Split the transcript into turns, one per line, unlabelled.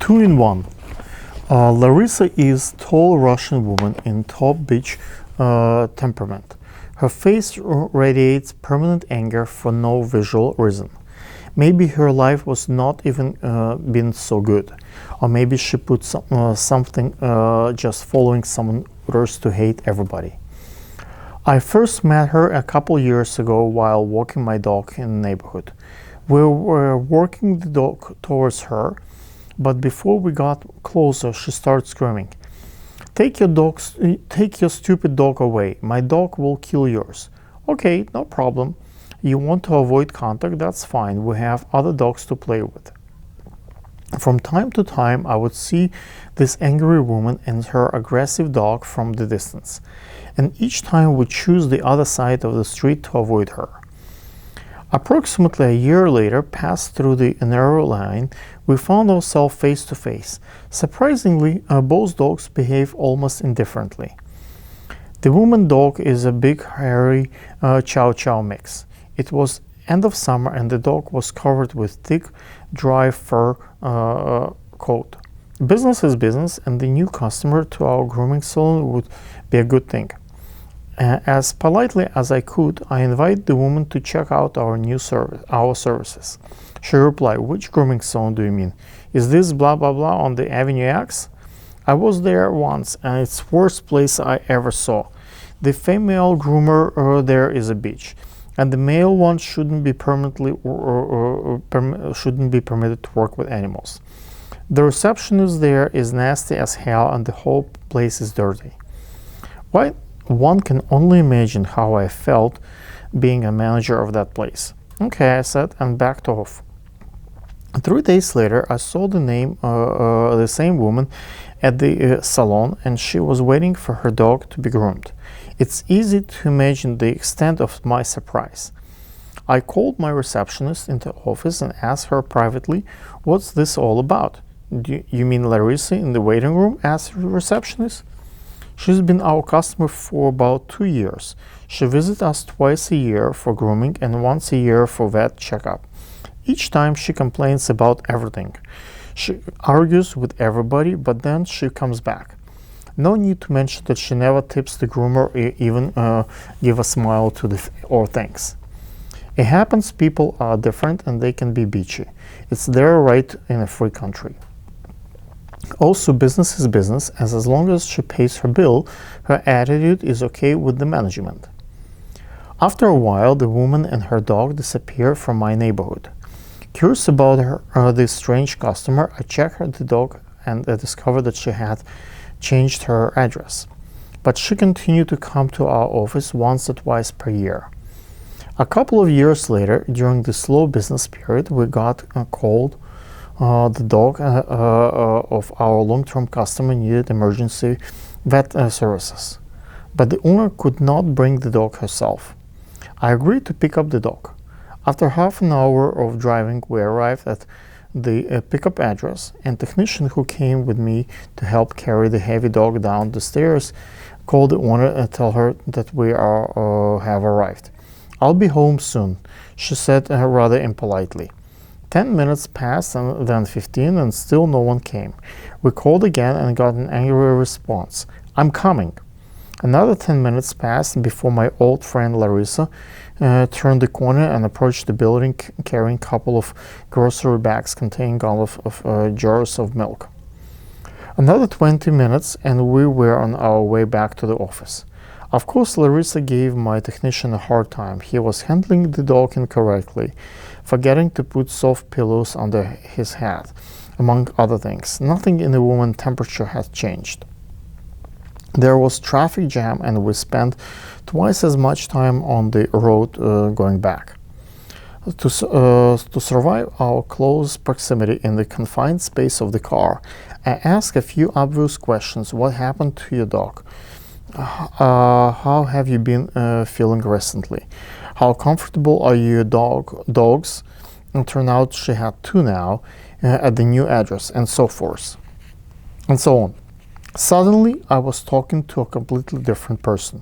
Two in one. Larissa is tall Russian woman in top bitch temperament. Her face radiates permanent anger for no visual reason. Maybe her life was not even been so good, or maybe she put something just following some orders to hate everybody. I first met her a couple years ago while walking my dog in the neighborhood. We were walking the dog towards her, but before we got closer, she started screaming, take your stupid dog away. My dog will kill yours." "Okay, no problem. You want to avoid contact? That's fine. We have other dogs to play with." From time to time, I would see this angry woman and her aggressive dog from the distance, and each time we choose the other side of the street to avoid her. Approximately a year later, passed through the narrow line, we found ourselves face to face. Surprisingly, both dogs behave almost indifferently. The woman dog is a big, hairy Chow Chow mix. It was end of summer and the dog was covered with thick, dry fur coat. Business is business, and the new customer to our grooming salon would be a good thing. As politely as I could, I invited the woman to check out our services. She replied, "Which grooming salon do you mean? Is this blah blah blah on the Avenue X?" I was there once, and it's the worst place I ever saw. The female groomer there is a bitch, and the male one shouldn't be permitted to work with animals. The receptionist there is nasty as hell, and the whole place is dirty. Why? One can only imagine how I felt being a manager of that place. "Okay," I said, and backed off. 3 days later, I saw the same woman at the salon, and she was waiting for her dog to be groomed. It's easy to imagine the extent of my surprise. I called my receptionist into office and asked her privately, "What's this all about?" "Do you mean Larissa in the waiting room?" asked the receptionist. "She's been our customer for about 2 years. She visits us twice a year for grooming and once a year for vet checkup. Each time she complains about everything. She argues with everybody, but then she comes back. No need to mention that she never tips the groomer or even give a smile or thanks. It happens people are different and they can be bitchy. It's their right in a free country. Also, business is business, as long as she pays her bill, her attitude is okay with the management." After a while, the woman and her dog disappeared from my neighborhood. Curious about this strange customer, I checked the dog and I discovered that she had changed her address. But she continued to come to our office once or twice per year. A couple of years later, during the slow business period, we got called the dog of our long-term customer needed emergency vet services, but the owner could not bring the dog herself. I agreed to pick up the dog. After half an hour of driving, we arrived at the pickup address, and the technician who came with me to help carry the heavy dog down the stairs called the owner and tell her that we have arrived. "I'll be home soon," she said rather impolitely. 10 minutes passed and then 15, and still no one came. We called again and got an angry response. "I'm coming." Another 10 minutes passed before my old friend Larissa turned the corner and approached the building carrying a couple of grocery bags containing all of jars of milk. Another 20 minutes and we were on our way back to the office. Of course, Larissa gave my technician a hard time. He was handling the dog incorrectly, forgetting to put soft pillows under his head, among other things. Nothing in the woman's temperature had changed. There was traffic jam and we spent twice as much time on the road going back. To survive our close proximity in the confined space of the car, I asked a few obvious questions. What happened to your dog? How have you been feeling recently? How comfortable are your dogs? And turned out she had 2 now at the new address, and so forth, and so on. Suddenly, I was talking to a completely different person.